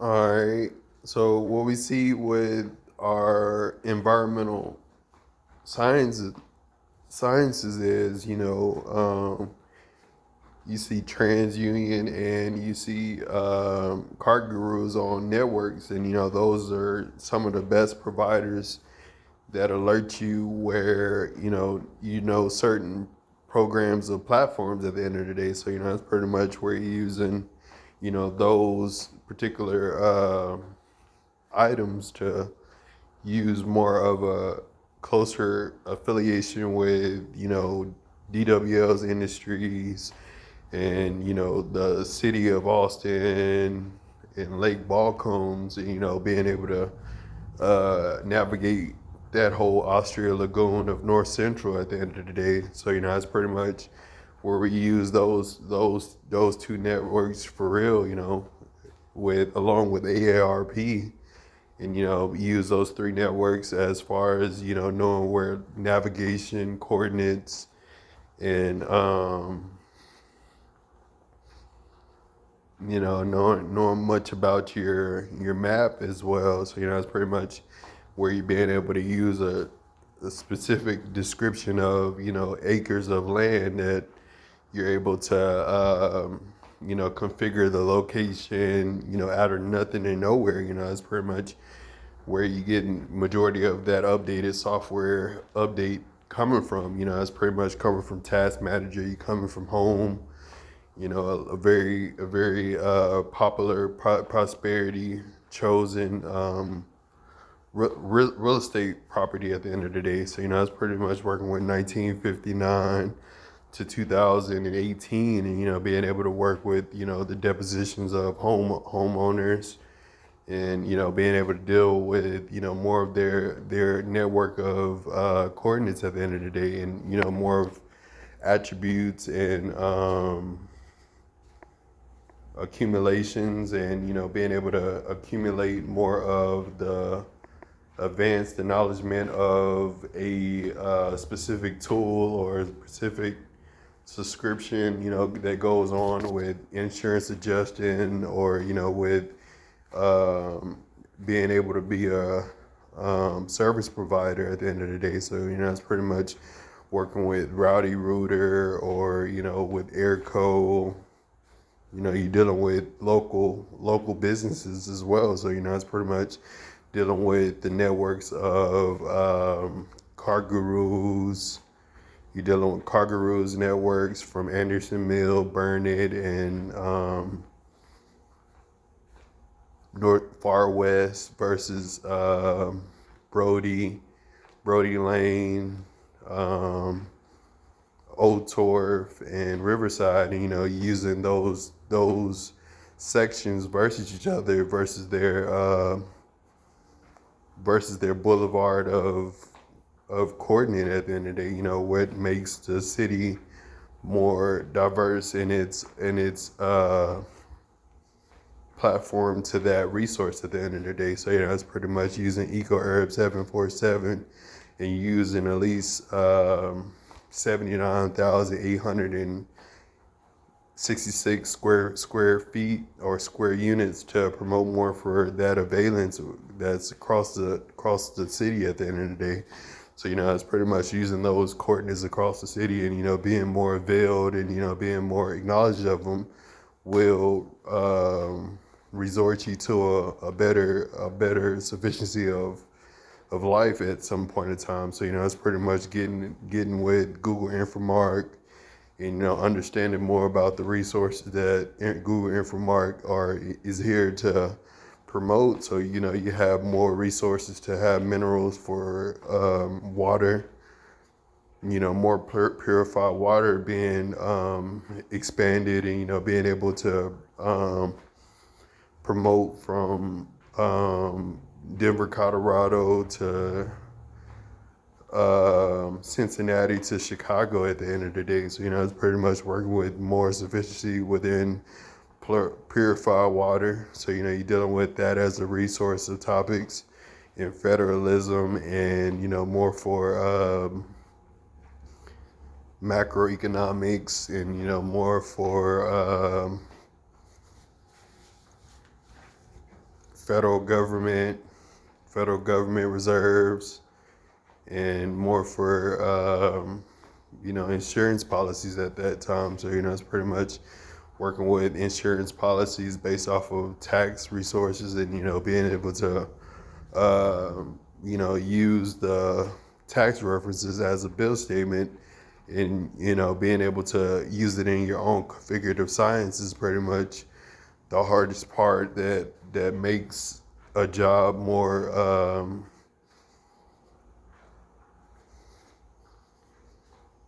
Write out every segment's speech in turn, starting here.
All right. So what we see with our environmental sciences sciences is, you see TransUnion and you see car gurus on networks, and those are some of the best providers that alert you where certain programs or platforms at the end of the day. So that's pretty much where you're using those particular items to use more of a closer affiliation with DWL's industries and the city of Austin and Lake Balcones, and being able to navigate that whole Austria Lagoon of North Central at the end of the day. So that's pretty much where we use those two networks for real. With along with AARP, and use those three networks as far as knowing where navigation coordinates and knowing much about your map as well. So it's pretty much where you're being able to use a specific description of acres of land that you're able to configure the location out of nothing and nowhere. It's pretty much where you get majority of that updated software update coming from. It's pretty much coming from Task Manager. You coming from home. A very popular prosperity chosen real estate property at the end of the day. So it's pretty much working with 1959 to 2018, and being able to work with the depositions of homeowners, and being able to deal with more of their network of coordinates at the end of the day, and more of attributes and accumulations, and being able to accumulate more of the advanced acknowledgement of a specific tool or a specific subscription that goes on with insurance adjusting, or with being able to be a service provider at the end of the day. So it's pretty much working with Rowdy Router, or with Airco. You're dealing with local businesses as well. So it's pretty much dealing with the networks of car gurus. You're dealing with car gurus networks from Anderson Mill, Burnett, and North Far West versus Brody Lane, Old Torf, and Riverside, and using those sections versus each other, versus their boulevard of coordinate at the end of the day. What makes the city more diverse in its platform to that resource at the end of the day. So it's pretty much using EcoHerb 747, and using at least 79,866 square feet or square units to promote more for that availance that's across the city at the end of the day. So it's pretty much using those coordinates across the city, and being more availed, and being more acknowledged of them will resort you to a better sufficiency of life at some point in time. So it's pretty much getting with Google Infomark, and understanding more about the resources that Google Infomark is here to promote. So you have more resources to have minerals for water. More purified water being expanded, and being able to promote from Denver, Colorado to Cincinnati to Chicago at the end of the day. So it's pretty much working with more sufficiency within purified water. So you're dealing with that as a resource of topics in federalism, and more for macroeconomics, and more for federal government reserves, and more for insurance policies at that time. So it's pretty much working with insurance policies based off of tax resources, and being able to use the tax references as a bill statement, and being able to use it in your own configurative science is pretty much the hardest part that makes a job more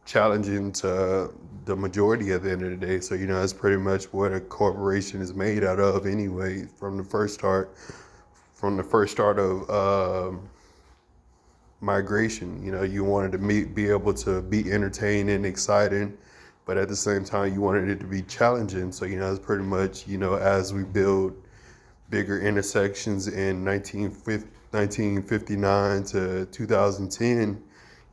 challenging to the majority at the end of the day. So that's pretty much what a corporation is made out of anyway. From the first start of migration, you wanted to be able to be entertained and exciting, but at the same time you wanted it to be challenging. So it's pretty much as we build bigger intersections in 1959 to 2010,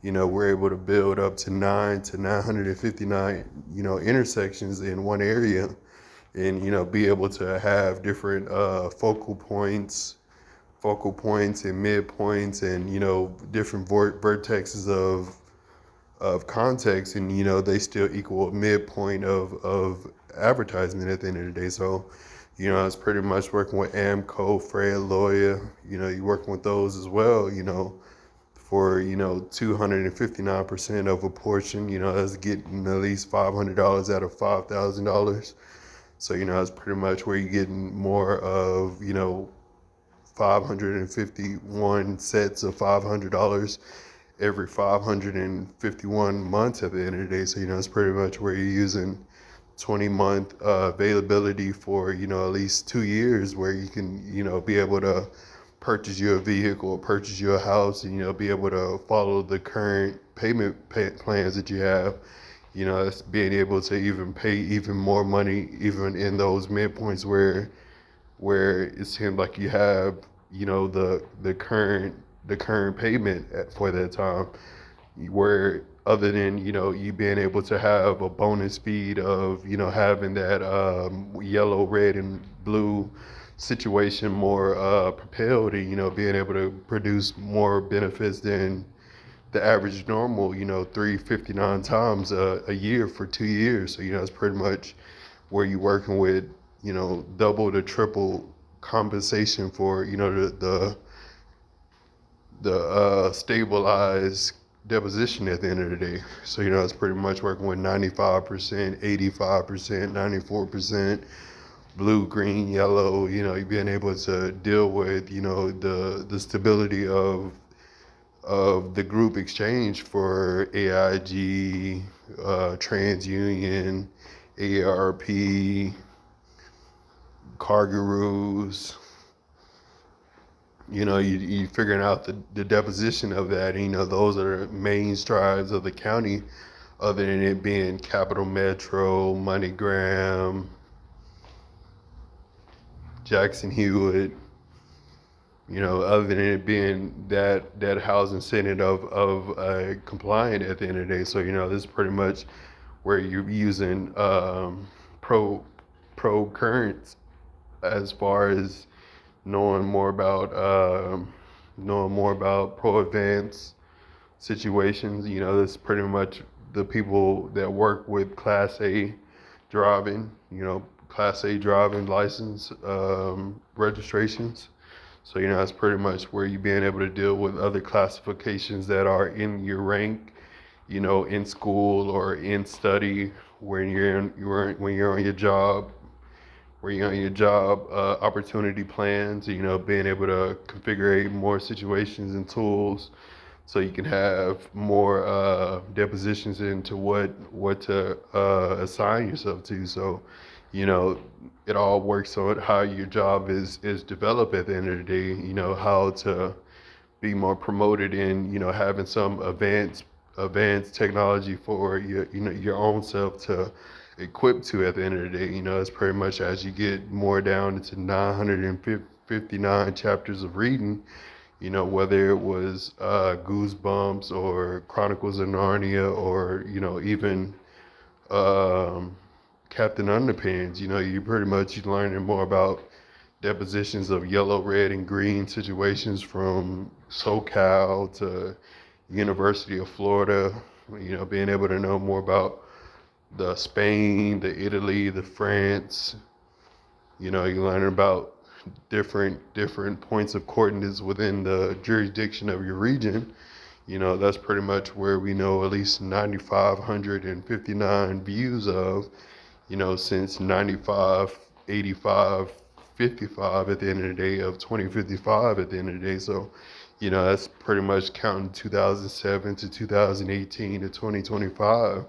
we're able to build up to 959, intersections in one area, and, be able to have different focal points and midpoints, and, different vertexes of context, and, they still equal a midpoint of advertisement at the end of the day. So, it's pretty much working with Amco, Fred Lawyer, you're working with those as well, for 259% of a portion, that's getting at least $500 out of $5,000. So that's pretty much where you're getting more of 551 sets of $500 every 551 months at the end of the day. So it's pretty much where you're using 20-month availability for at least 2 years, where you can be able to purchase your vehicle, purchase your house, and be able to follow the current payment plans that you have. That's being able to even pay even more money, even in those midpoints where it seems like you have the current payment for that time, where other than you being able to have a bonus speed of having that yellow, red, and blue situation more propelled, and being able to produce more benefits than the average normal 359 times a year for 2 years. So it's pretty much where you're working with double to triple compensation for the stabilized deposition at the end of the day. So it's pretty much working with 95%, 85%, 94%, blue, green, yellow. You're being able to deal with the stability of the group exchange for AIG, TransUnion, AARP, Cargaroos. You figuring out the deposition of that. Those are the main strides of the county, other than it being Capital Metro, MoneyGram, Jackson Hewitt. Other than it being that housing senate of compliant at the end of the day. So this is pretty much where you're using pro currents, as far as knowing more about pro advance situations. This is pretty much the people that work with Class A driving, Class A driving license registrations. So that's pretty much where you're being able to deal with other classifications that are in your rank, in school or in study, when you're on your job, opportunity plans, being able to configure more situations and tools, so you can have more depositions into what to assign yourself to. So it all works on how your job is developed at the end of the day. How to be more promoted in having some advanced technology for your own self to equip to at the end of the day. It's pretty much as you get more down into 959 chapters of reading, whether it was Goosebumps or Chronicles of Narnia, or even Captain Underpants. You pretty much you're learning more about depositions of yellow, red, and green situations from SoCal to University of Florida. Being able to know more about the Spain, the Italy, the France. You learn about different points of coordinates within the jurisdiction of your region. That's pretty much where we know at least 9,559 views of, since 95, 85, 55 at the end of the day of 2055 at the end of the day. So, that's pretty much counting 2007 to 2018 to 2025.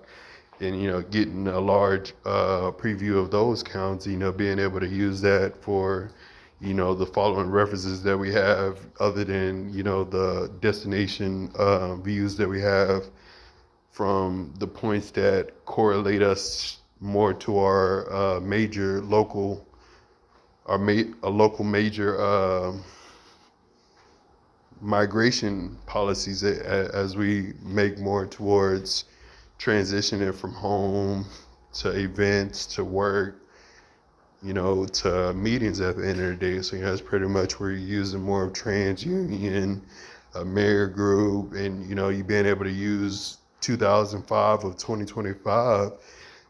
And, getting a large preview of those counts, being able to use that for, the following references that we have other than, the destination views that we have from the points that correlate us more to our major local, a local major migration policies as we make more towards transitioning from home to events to work, to meetings at the end of the day. So, that's pretty much where you're using more of TransUnion, a mayor group, and, you being able to use 2005 of 2025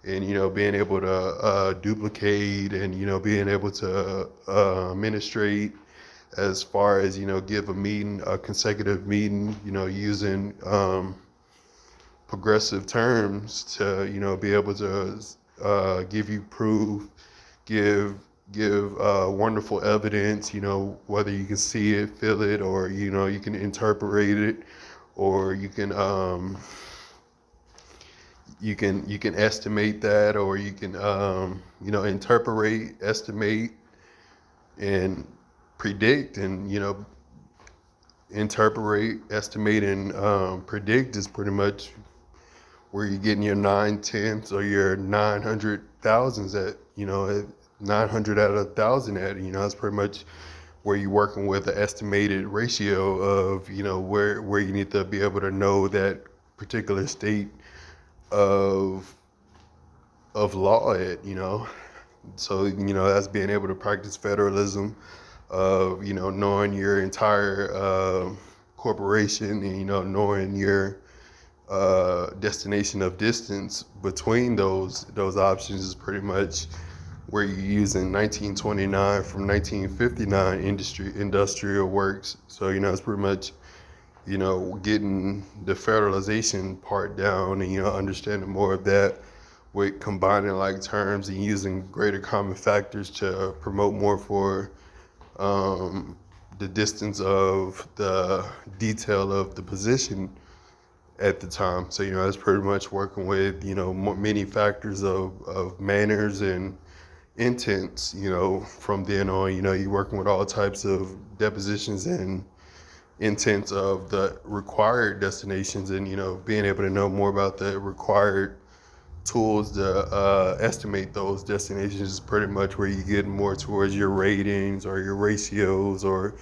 and, being able to duplicate and, being able to administrate as far as, give a meeting, a consecutive meeting, using progressive terms to be able to give you proof, give wonderful evidence, whether you can see it, feel it, or you can interpret it, or you can estimate that, or you can interpret, estimate, and predict. And interpret, estimate, and predict is pretty much where you're getting your 9/10 or your 900,000s at, at 900 out of 1,000 at, that's pretty much where you're working with the estimated ratio of, where you need to be able to know that particular state of law at, So, that's being able to practice federalism of, knowing your entire corporation and, knowing your destination of distance between those options is pretty much where you're using 1929 from 1959 industrial works. So, it's pretty much, getting the federalization part down and, understanding more of that with combining like terms and using greater common factors to promote more for the distance of the detail of the position at the time. So, it's pretty much working with, many factors of manners and intents, from then on. You're working with all types of depositions and intents of the required destinations and, being able to know more about the required tools to estimate those destinations is pretty much where you get more towards your ratings or your ratios or,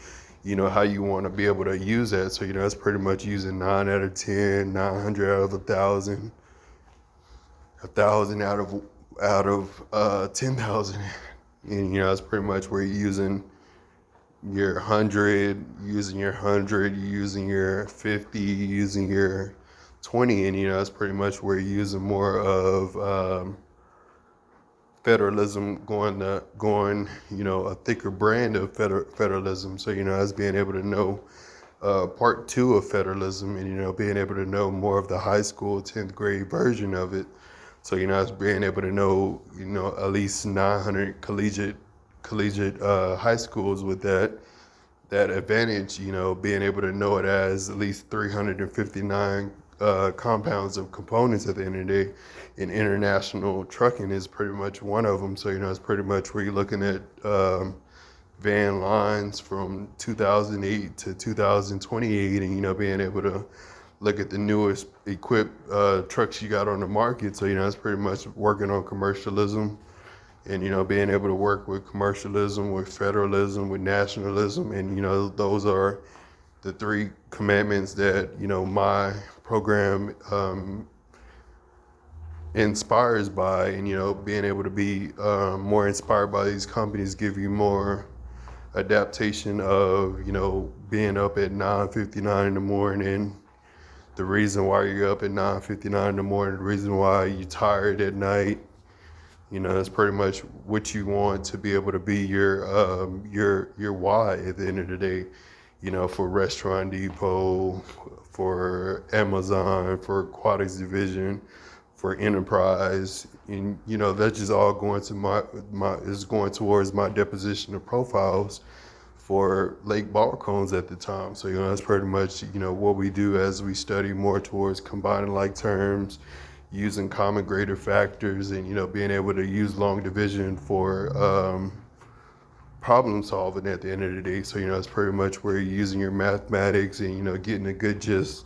how you want to be able to use that. So, that's pretty much using 9 out of 10, 900 out of 1,000, 1,000 out of 10,000. And, that's pretty much where you're using your 100, using your 100, using your 50, using your 20, and that's pretty much where you're using more of federalism, going a thicker brand of federalism. So that's being able to know part 2 of federalism, and being able to know more of the high school 10th grade version of it. So it's being able to know at least 900 collegiate high schools with that advantage, being able to know it as at least 359 compounds of components at the end of the day. And international trucking is pretty much one of them. So, it's pretty much where you're looking at van lines from 2008 to 2028 and, being able to look at the newest equipped trucks you got on the market. So, it's pretty much working on commercialism and, being able to work with commercialism, with federalism, with nationalism. And, those are the 3 commandments that, my program inspires by. And, being able to be more inspired by these companies give you more adaptation of, being up at 9:59 in the morning, the reason why you're up at 9:59 in the morning, the reason why you're tired at night. That's pretty much what you want to be able to be your why at the end of the day. For Restaurant Depot, for Amazon, for Aquatics Division, for Enterprise, and that's just all going to my is going towards my deposition of profiles for Lake Balcones at the time. So that's pretty much what we do as we study more towards combining like terms, using common greater factors, and being able to use long division for problem solving at the end of the day. So it's pretty much where you're using your mathematics and getting a good gist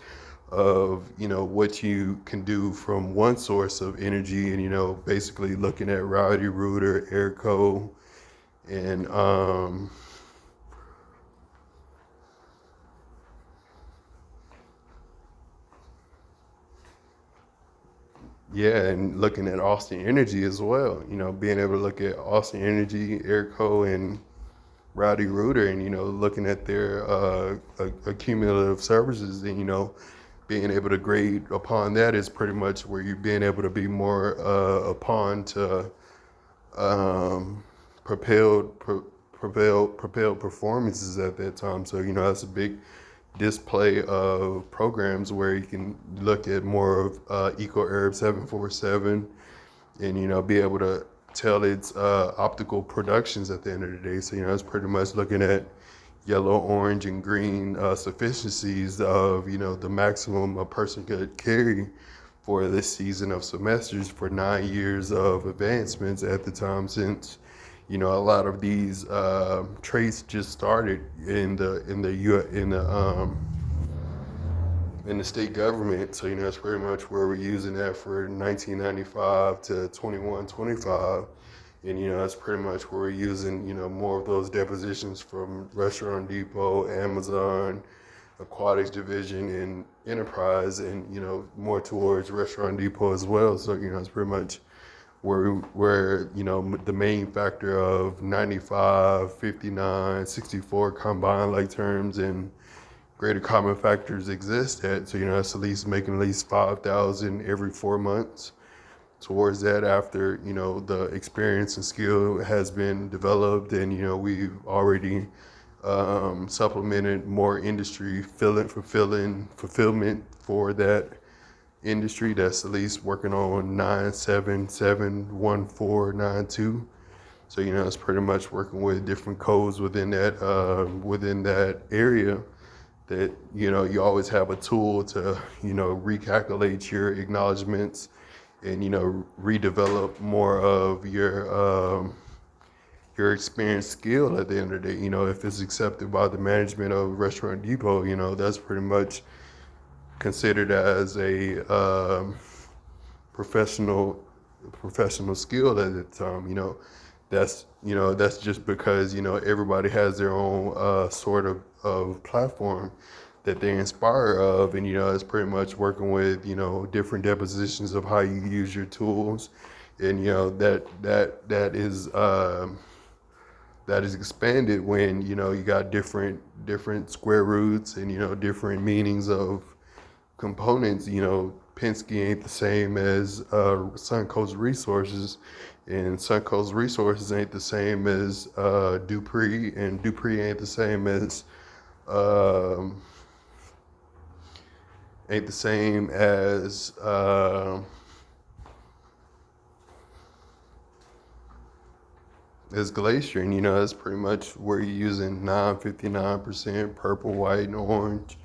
of what you can do from one source of energy, and basically looking at Rowdy Rooter, Airco, and and looking at Austin Energy as well. Being able to look at Austin Energy, Airco, and Rowdy Rooter, and looking at their accumulative services, and being able to grade upon that is pretty much where you're being able to be more upon to propelled performances at that time. So that's a big display of programs where you can look at more of Eco Herb 747, and be able to tell its optical productions at the end of the day. So it's pretty much looking at yellow, orange, and green sufficiencies of the maximum a person could carry for this season of semesters for 9 years of advancements at the time, since a lot of these traits just started in the state government. So that's pretty much where we're using that for 1995 to 21-25. And that's pretty much where we're using more of those depositions from Restaurant Depot, Amazon, Aquatics Division, and Enterprise, and more towards Restaurant Depot as well. So it's pretty much where the main factor of 95, 59, 64 combined like terms and greater common factors exist at. So that's at least making at least 5,000 every 4 months. Towards that, after the experience and skill has been developed, and we've already supplemented more industry fulfillment for that industry that's at least working on 9771492. So it's pretty much working with different codes within that area, that you always have a tool to recalculate your acknowledgments and redevelop more of your experience skill at the end of the day. If it's accepted by the management of Restaurant Depot, that's pretty much considered as a professional skill at the time. That's just because everybody has their own sort of platform that they inspire of, and it's pretty much working with different depositions of how you use your tools, and that is expanded when you got different square roots and different meanings of components. Penske ain't the same as Suncoast Resources, and Suncoast Resources ain't the same as Dupree, and Dupree ain't the same as Glacier. And that's pretty much where you're using 959% purple, white, and orange,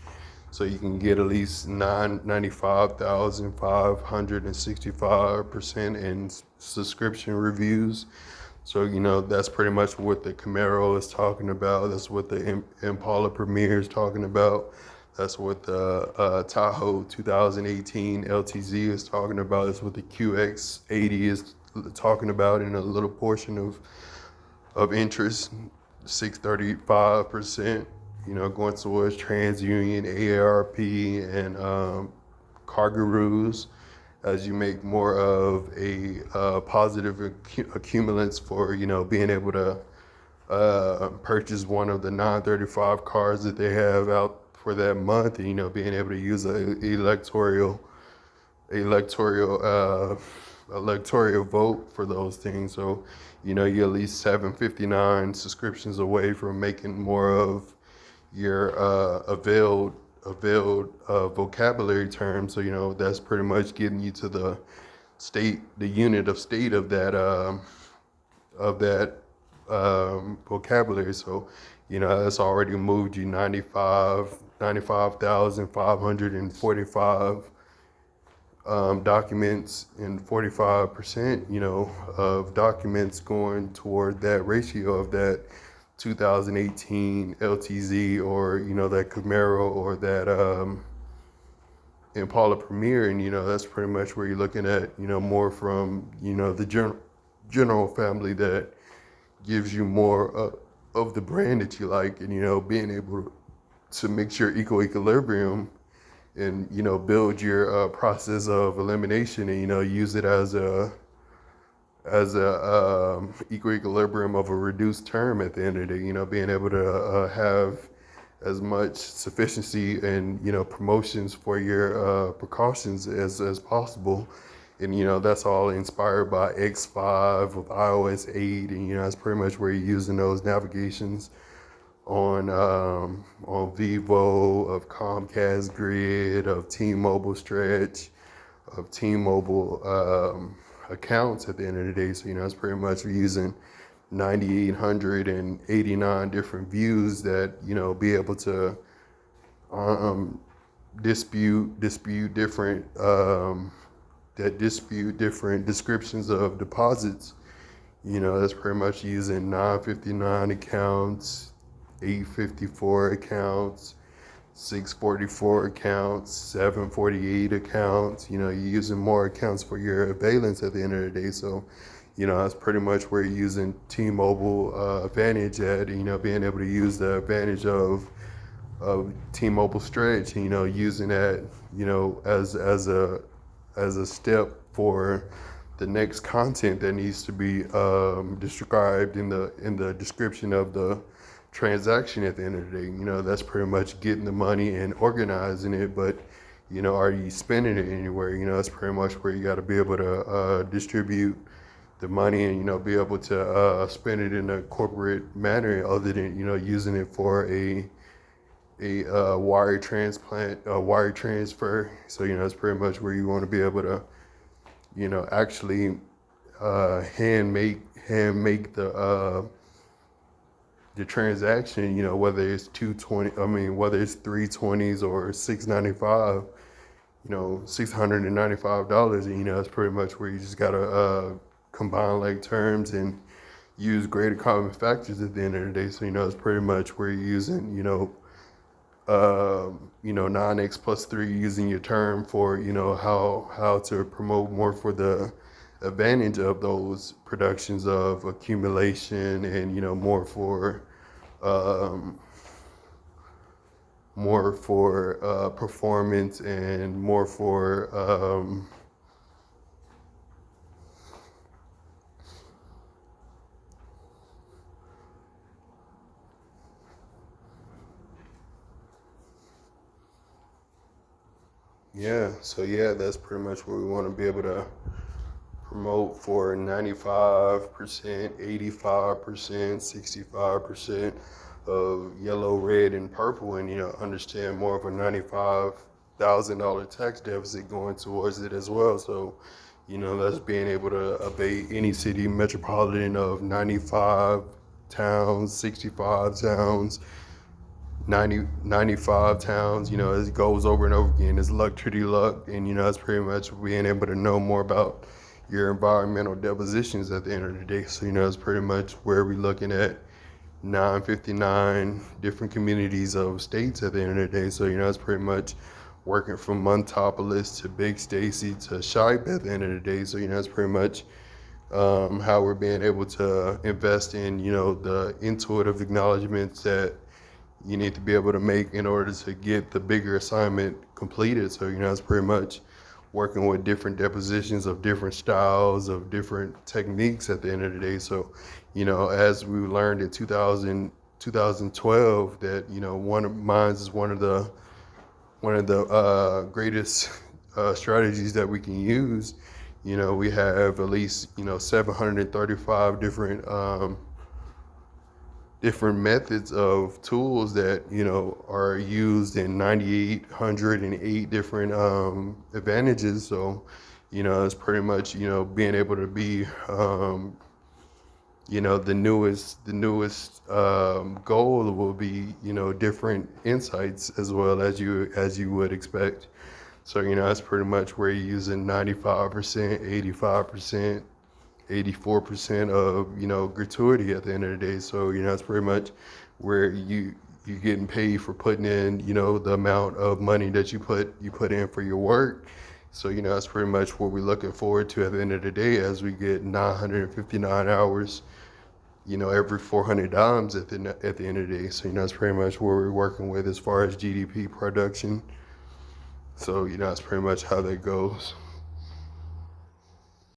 so you can get at least 95,565% in subscription reviews. So that's pretty much what the Camaro is talking about. That's what the Impala Premier is talking about. That's what the Tahoe 2018 LTZ is talking about. That's what the QX80 is talking about in a little portion of interest, 635%, going towards TransUnion, AARP, and Cargaroos, as you make more of a positive accumulants for, being able to purchase one of the 935 cards that they have out for that month, and being able to use a electoral electoral vote for those things. So you're at least 759 subscriptions away from making more of your availed vocabulary terms. So that's pretty much getting you to the unit of state of that vocabulary. So that's already moved you 95,545 documents, and 45% of documents going toward that ratio of that 2018 LTZ, or that Camaro, or that Impala Premier. And that's pretty much where you're looking at more from the general family that gives you more of the brand that you like, and being able to mix your equilibrium, and build your process of elimination, and use it as a equilibrium of a reduced term at the end of the day. Being able to have as much sufficiency and promotions for your precautions as possible. And that's all inspired by X5 with iOS 8, and that's pretty much where you're using those navigations on Vivo, of Comcast Grid, of T-Mobile Stretch, of T-Mobile accounts at the end of the day. So it's pretty much using 9,889 different views that be able to dispute different descriptions of deposits. That's pretty much using 959 accounts, 854 accounts, 644 accounts, 748 accounts. You're using more accounts for your valence at the end of the day. So that's pretty much where you're using T-Mobile Advantage at, being able to use the advantage of T-Mobile Stretch, using that as a step for the next content that needs to be described in the description of the transaction at the end of the day. That's pretty much getting the money and organizing it, but are you spending it anywhere? That's pretty much where you got to be able to distribute the money, and be able to spend it in a corporate manner, other than using it for a wire transfer. So that's pretty much where you want to be able to actually hand make the transaction, whether it's whether it's 320s or 695, $695, and it's pretty much where you just gotta combine like terms and use greater common factors at the end of the day. So it's pretty much where you're using 9x plus 3, using your term for how to promote more for the advantage of those productions of accumulation, and more for performance, and more for that's pretty much what we want to be able to promote for 95%, 85%, 65% of yellow, red, and purple, and understand more of a $95,000 tax deficit going towards it as well. So that's being able to abate any city metropolitan of 95 towns, 65 towns, 95 towns. It goes over and over again. It's luck, tree luck, and it's pretty much being able to know more about your environmental depositions at the end of the day. So it's pretty much where we're looking at 959 different communities of states at the end of the day. So it's pretty much working from Montopolis to Big Stacy to Shipe at the end of the day. So it's pretty much how we're being able to invest in the intuitive acknowledgments that you need to be able to make in order to get the bigger assignment completed. So it's pretty much working with different depositions of different styles, of different techniques at the end of the day. So, as we learned in 2012 that, one of mine is one of the greatest strategies that we can use. We have at least 735 different methods of tools that are used in 9,808 different advantages. So it's pretty much being able to be the newest goal will be different insights as well as you would expect. So that's pretty much where you're using 95%, 85%, 84% of gratuity at the end of the day. So it's pretty much where you're getting paid for putting in the amount of money that you put in for your work. So that's pretty much what we're looking forward to at the end of the day, as we get 959 hours every 400 dimes at the end of the day. So that's pretty much what we're working with as far as GDP production. So that's pretty much how that goes.